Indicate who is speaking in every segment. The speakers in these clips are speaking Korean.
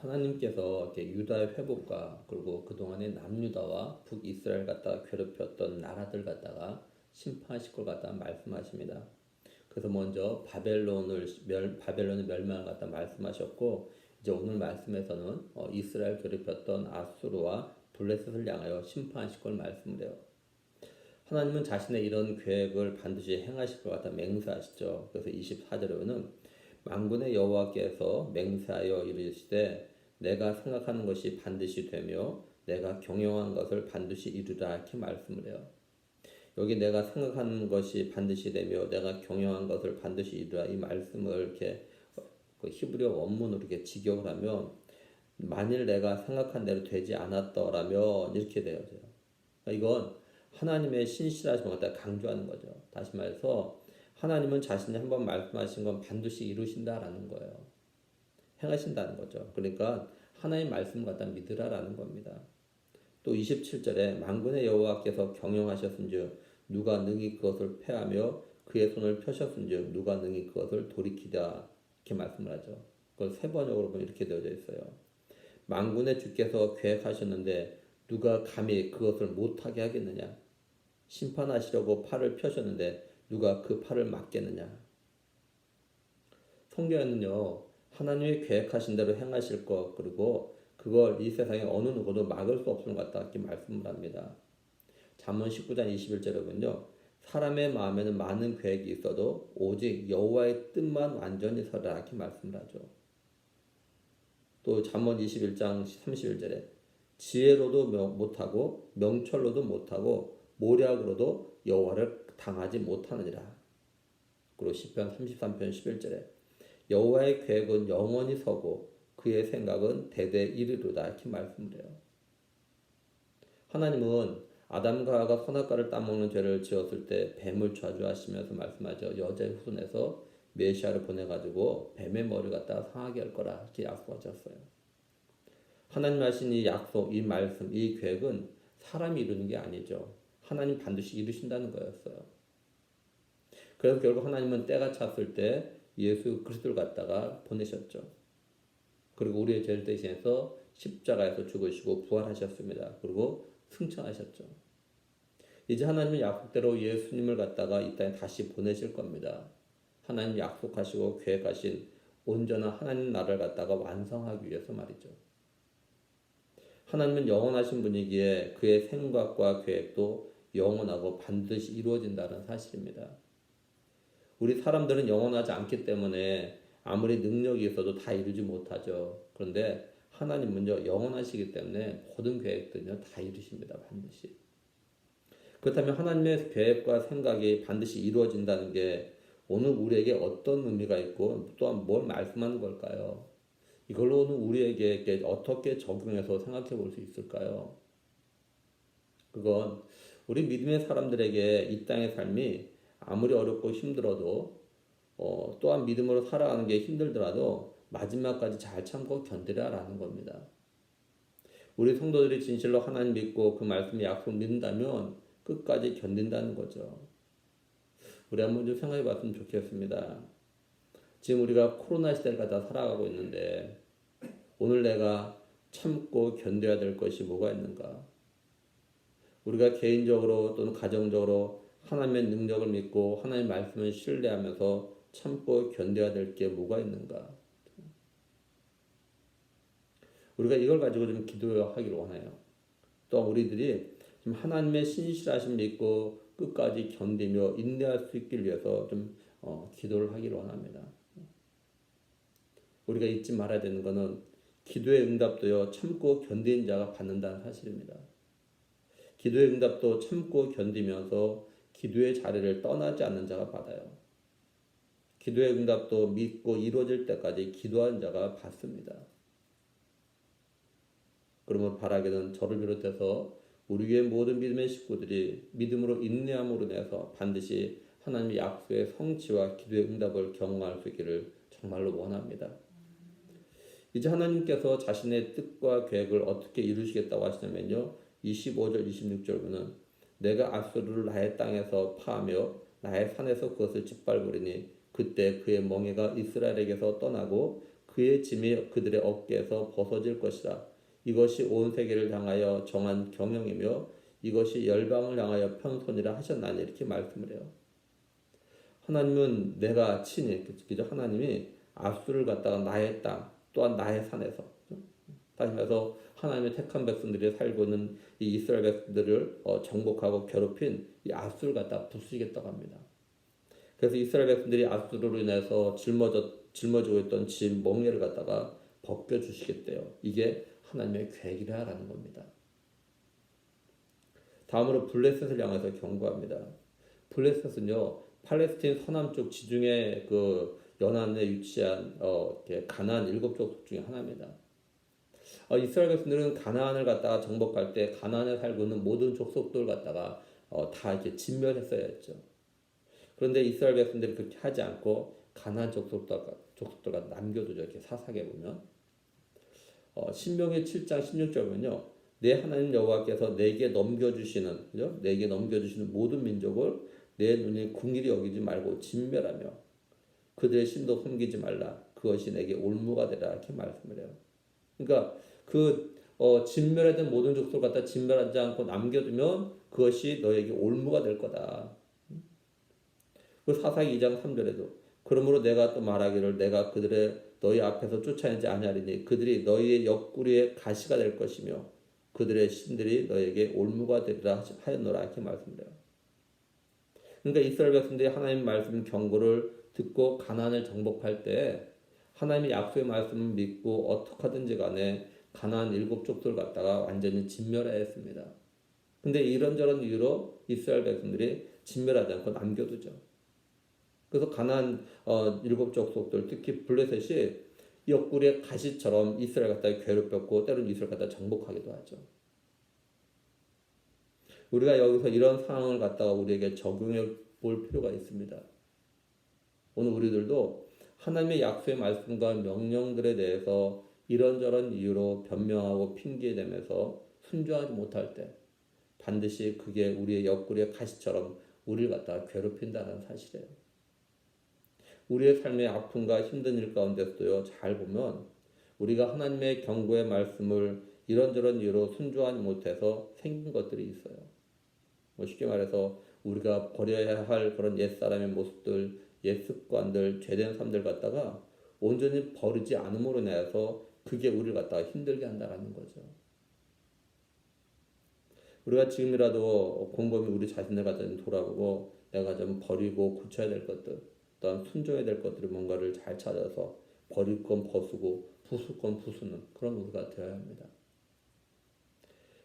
Speaker 1: 하나님께서 이렇게 유다의 회복과 그리고 그동안의 남유다와 북이스라엘 갖다가 괴롭혔던 나라들 갖다가 심판하실 걸 갖다가 말씀하십니다. 그래서 먼저 바벨론의 멸망을 갖다 말씀하셨고, 이제 오늘 말씀에서는 이스라엘 괴롭혔던 아수르와 블레셋을 향하여 심판하실 걸 말씀을 해요. 하나님은 자신의 이런 계획을 반드시 행하실 것 같아 맹세하시죠. 그래서 24절에는 만군의 여호와께서 맹세하여 이르시되 내가 생각하는 것이 반드시 되며 내가 경영한 것을 반드시 이루라 이렇게 말씀을 해요. 여기 내가 생각하는 것이 반드시 되며 내가 경영한 것을 반드시 이루라 이 말씀을 이렇게 그 히브리어 원문으로 이렇게 직역을 하면 만일 내가 생각한 대로 되지 않았더라면 이렇게 되어져요. 이건 하나님의 신실하심을 갖다 강조하는 거죠. 다시 말해서 하나님은 자신이 한번 말씀하신 건 반드시 이루신다라는 거예요. 행하신다는 거죠. 그러니까 하나님의 말씀을 갖다 믿으라라는 겁니다. 또 27절에 만군의 여호와께서 경영하셨은즉 누가 능히 그것을 패하며 그의 손을 펴셨은즉 누가 능히 그것을 돌이키랴 이렇게 말씀을 하죠. 그걸 세 번역으로 보면 이렇게 되어져 있어요. 만군의 주께서 계획하셨는데 누가 감히 그것을 못하게 하겠느냐? 심판하시려고 팔을 펴셨는데 누가 그 팔을 막겠느냐? 성경에는요, 하나님이 계획하신 대로 행하실 것, 그리고 그걸 이 세상에 어느 누구도 막을 수 없을 것 같다 이렇게 말씀을 합니다. 잠언 19장 21절에 보면요, 사람의 마음에는 많은 계획이 있어도 오직 여호와의 뜻만 완전히 서라 이렇게 말씀을 하죠. 또 잠언 21장 31절에 지혜로도 못하고 명철로도 못하고 모략으로도 여호와를 당하지 못하느니라. 그리고 시편 33편 11절에 여호와의 계획은 영원히 서고 그의 생각은 대대 이르리로다 이렇게 말씀을 해요. 하나님은 아담과 하와가 선악과를 따먹는 죄를 지었을 때 뱀을 저주하시면서 말씀하죠. 여자의 후손에서 메시아를 보내가지고 뱀의 머리를 갖다가 상하게 할 거라 이렇게 약속하셨어요. 하나님 하신 이 약속, 이 말씀, 이 계획은 사람이 이루는 게 아니죠. 하나님 반드시 이루신다는 거였어요. 그래서 결국 하나님은 때가 찼을 때 예수 그리스도를 갖다가 보내셨죠. 그리고 우리의 죄를 대신해서 십자가에서 죽으시고 부활하셨습니다. 그리고 승천하셨죠. 이제 하나님은 약속대로 예수님을 갖다가 이 땅에 다시 보내실 겁니다. 하나님 약속하시고 계획하신 온전한 하나님 나라를 갖다가 완성하기 위해서 말이죠. 하나님은 영원하신 분이기에 그의 생각과 계획도 영원하고 반드시 이루어진다는 사실입니다. 우리 사람들은 영원하지 않기 때문에 아무리 능력이 있어도 다 이루지 못하죠. 그런데 하나님은요 영원하시기 때문에 모든 계획들은요 다 이루십니다. 반드시. 그렇다면 하나님의 계획과 생각이 반드시 이루어진다는 게 오늘 우리에게 어떤 의미가 있고 또한 뭘 말씀하는 걸까요? 이걸로는 우리에게 어떻게 적용해서 생각해 볼 수 있을까요? 그건 우리 믿음의 사람들에게 이 땅의 삶이 아무리 어렵고 힘들어도 또한 믿음으로 살아가는 게 힘들더라도 마지막까지 잘 참고 견디라라는 겁니다. 우리 성도들이 진실로 하나님 믿고 그 말씀의 약속 믿는다면 끝까지 견딘다는 거죠. 우리 한번 좀 생각해 봤으면 좋겠습니다. 지금 우리가 코로나 시대를 갖다 살아가고 있는데 오늘 내가 참고 견뎌야 될 것이 뭐가 있는가? 우리가 개인적으로 또는 가정적으로 하나님의 능력을 믿고 하나님의 말씀을 신뢰하면서 참고 견뎌야 될 게 뭐가 있는가? 우리가 이걸 가지고 좀 기도하기를 원해요. 또 우리들이 좀 하나님의 신실하심 믿고 끝까지 견디며 인내할 수 있길 위해서 좀 기도를 하기를 원합니다. 우리가 잊지 말아야 되는 것은 기도의 응답도요 참고 견디는 자가 받는다는 사실입니다. 기도의 응답도 참고 견디면서 기도의 자리를 떠나지 않는 자가 받아요. 기도의 응답도 믿고 이루어질 때까지 기도하는 자가 받습니다. 그러면 바라기는 저를 비롯해서 우리 교회 모든 믿음의 식구들이 믿음으로 인내함으로 인해서 반드시 하나님의 약속의 성취와 기도의 응답을 경험할 수 있기를 정말로 원합니다. 이제 하나님께서 자신의 뜻과 계획을 어떻게 이루시겠다고 하시냐면요. 25절 26절 보면 내가 아수르를 나의 땅에서 파하며 나의 산에서 그것을 짓밟으리니 그때 그의 멍에가 이스라엘에게서 떠나고 그의 짐이 그들의 어깨에서 벗어질 것이라. 이것이 온 세계를 향하여 정한 경영이며 이것이 열방을 향하여 편손이라 하셨나니 이렇게 말씀을 해요. 하나님은 내가 친히 그죠? 하나님이 압수를 갖다가 나의 땅 또한 나의 산에서 다시 말해서 하나님의 택한 백성들이 살고 있는 이 이스라엘 백성들을 정복하고 괴롭힌 이 압수를 갖다 부수시겠다고 합니다. 그래서 이스라엘 백성들이 압수로 인해서 짊어지고 있던 짐 멍에를 갖다가 벗겨 주시겠대요. 이게 하나님의 계획이라는 겁니다. 다음으로 블레셋을 향해서 경고합니다. 블레셋은요 팔레스틴 서남쪽 지중해 그 연안에 위치한 가나안 7족 속 중에 하나입니다. 이스라엘 백성들은 가나안을 갖다가 정복할 때 가나안에 살고 있는 모든 족속들 갖다가 다 이렇게 진멸했어야 했죠. 그런데 이스라엘 백성들이 그렇게 하지 않고 가나안 족속들과 남겨두죠. 이렇게 사사기에 보면 신명기 7장 16절 보면요. 내 하나님 여호와께서 내게 넘겨주시는 그죠? 내게 넘겨주시는 모든 민족을 내 눈이 궁일이 여기지 말고 진멸하며 그들의 신도 섬기지 말라. 그것이 내게 올무가 되라. 이렇게 말씀을 해요. 그러니까 진멸하던 모든 족속을 갖다 진멸하지 않고 남겨두면 그것이 너에게 올무가 될 거다. 그 사사기 2장 3절에도 그러므로 내가 또 말하기를 내가 그들의 너희 앞에서 쫓아내지 아니하리니 그들이 너희의 옆구리에 가시가 될 것이며 그들의 신들이 너에게 올무가 되리라 하였노라. 이렇게 말씀을 해요. 그러니까 이스라엘 백성들이 하나님 말씀 경고를 듣고 가나안을 정복할 때 하나님의 약속의 말씀을 믿고 어떻게 하든지 간에 가나안 7족들 갖다가 완전히 진멸해야 했습니다. 근데 이런저런 이유로 이스라엘 백성들이 진멸하지 않고 남겨두죠. 그래서 가나안 7족속들 특히 블레셋이 옆구리의 가시처럼 이스라엘 갖다가 괴롭혔고 때로는 이스라엘 갖다가 정복하기도 하죠. 우리가 여기서 이런 상황을 갖다가 우리에게 적용해 볼 필요가 있습니다. 오늘 우리들도 하나님의 약속의 말씀과 명령들에 대해서 이런저런 이유로 변명하고 핑계대면서 순종하지 못할 때 반드시 그게 우리의 옆구리의 가시처럼 우리를 갖다가 괴롭힌다는 사실이에요. 우리의 삶의 아픔과 힘든 일 가운데서도요, 잘 보면 우리가 하나님의 경고의 말씀을 이런저런 이유로 순종하지 못해서 생긴 것들이 있어요. 쉽게 말해서 우리가 버려야 할 그런 옛사람의 모습들, 옛 습관들, 죄된 삶들 갖다가 온전히 버리지 않음으로 인해서 그게 우리를 갖다가 힘들게 한다는 거죠. 우리가 지금이라도 곰곰이 우리 자신을 갖다 돌아보고 내가 좀 버리고 고쳐야 될 것들, 또한 순종해야 될 것들을 뭔가를 잘 찾아서 버릴 건 벗고 부술 건 부수는 그런 우리가 되어야 합니다.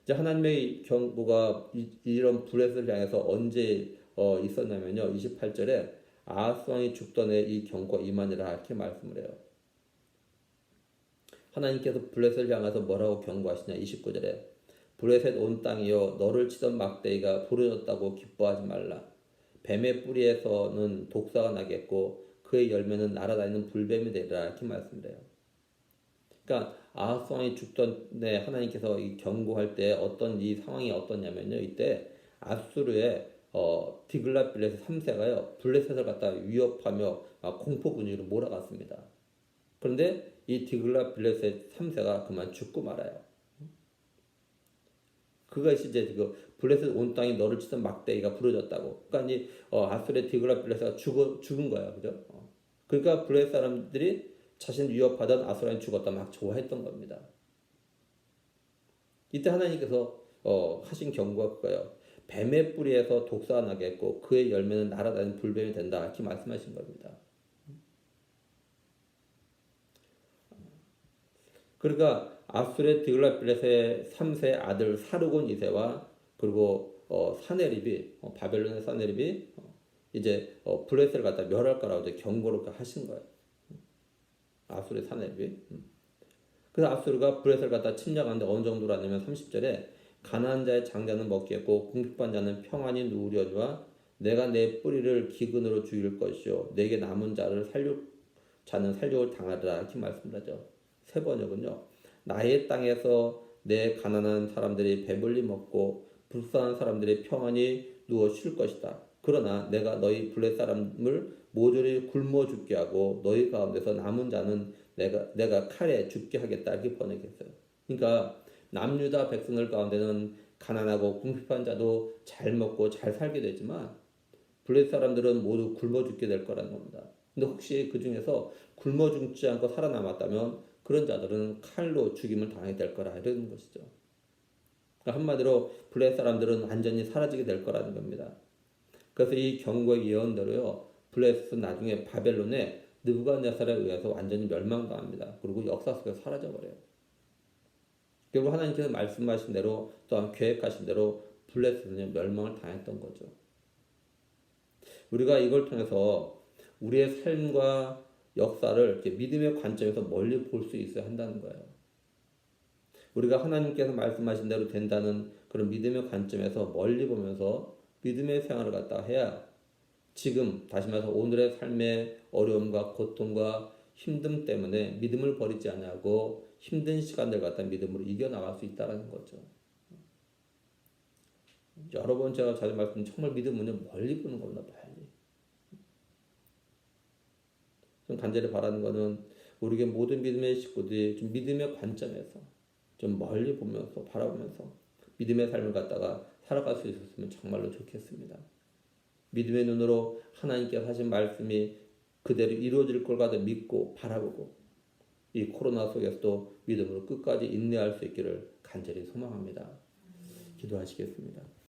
Speaker 1: 이제 하나님의 경고가 이런 블레셋을 향해서 언제 있었냐면요. 28절에 아하스 왕이 죽던 해 이 경고가 임하니라 이렇게 말씀을 해요. 하나님께서 블레셋을 향해서 뭐라고 경고하시냐. 29절에 블레셋 온 땅이여 너를 치던 막대기가 부러졌다고 기뻐하지 말라. 뱀의 뿌리에서는 독사가 나겠고 그의 열매는 날아다니는 불뱀이 되리라 이렇게 말씀을 해요. 그러니까 아하스 왕이 죽던 때 하나님께서 이 경고할 때 이 상황이 어떻냐면요. 이때 아수르의 디글랏빌레셋 3세가요. 블레셋을 갖다 위협하며 공포 분위기로 몰아갔습니다. 그런데 이 디글랏빌레셋 3세가 그만 죽고 말아요. 그것이 이제 그 블레셋 온 땅이 너를 치던 막대기가 부러졌다고. 그러니까 이 아수르의 디글랏빌레셋가 죽은 거야, 그죠? 그러니까 블레셋 사람들이 자신 위협하던 아수라는 죽었다 막 좋아했던 겁니다. 이때 하나님께서 하신 경고가 그거예요. 뱀의 뿌리에서 독사가 나겠고 그의 열매는 날아다니는 불뱀이 된다 이렇게 말씀하신 겁니다. 그러니까 아수르의 디글랏빌레셋의 3세 아들 사르곤 2세와 그리고 사네립이 바벨론의 사네립이 이제 블레셋을 갖다 멸할 거라고 이제 경고를 하신 거예요. 아수르의 사네립이. 그래서 아수르가 블레셋을 갖다 침략하는데 어느 정도로 하냐면 30절에 가난한 자의 장자는 먹겠고 궁핍한 자는 평안히 누우려니와 내가 내 뿌리를 기근으로 죽일 것이요 내게 남은 자는 살육을 당하리라 이렇게 말씀하죠. 세 번역은요. 나의 땅에서 내 가난한 사람들이 배불리 먹고 불쌍한 사람들이 평안히 누워 쉴 것이다. 그러나 내가 너희 블레셋 사람을 모조리 굶어 죽게 하고 너희 가운데서 남은 자는 내가 칼에 죽게 하겠다 이렇게 번역했어요. 그러니까 남유다 백성들 가운데는 가난하고 궁핍한 자도 잘 먹고 잘 살게 되지만 블레셋 사람들은 모두 굶어 죽게 될 거라는 겁니다. 근데 혹시 그 중에서 굶어 죽지 않고 살아남았다면 그런 자들은 칼로 죽임을 당하게 될 거라 이러는 것이죠. 그러니까 한마디로 블레셋 사람들은 완전히 사라지게 될 거라는 겁니다. 그래서 이 경고의 예언대로요, 블레셋은 나중에 바벨론의 느부갓네살에 의해서 완전히 멸망당합니다. 그리고 역사 속에서 사라져버려요. 결국 하나님께서 말씀하신 대로 또한 계획하신 대로 블레셋은 멸망을 당했던 거죠. 우리가 이걸 통해서 우리의 삶과 역사를 이렇게 믿음의 관점에서 멀리 볼 수 있어야 한다는 거예요. 우리가 하나님께서 말씀하신 대로 된다는 그런 믿음의 관점에서 멀리 보면서 믿음의 생활을 갖다 해야 지금 다시 말해서 오늘의 삶의 어려움과 고통과 힘듦 때문에 믿음을 버리지 않고 힘든 시간들 갖다 믿음으로 이겨나갈 수 있다는 거죠. 여러 번 제가 자주 말씀 정말 믿음은 멀리 보는 겁니다. 멀리. 좀 간절히 바라는 거는 우리에게 모든 믿음의 식구들이 좀 믿음의 관점에서 좀 멀리 보면서 바라보면서 믿음의 삶을 갖다가 살아갈 수 있었으면 정말로 좋겠습니다. 믿음의 눈으로 하나님께서 하신 말씀이 그대로 이루어질 걸 가도 믿고 바라보고 이 코로나 속에서도 믿음으로 끝까지 인내할 수 있기를 간절히 소망합니다. 기도하시겠습니다.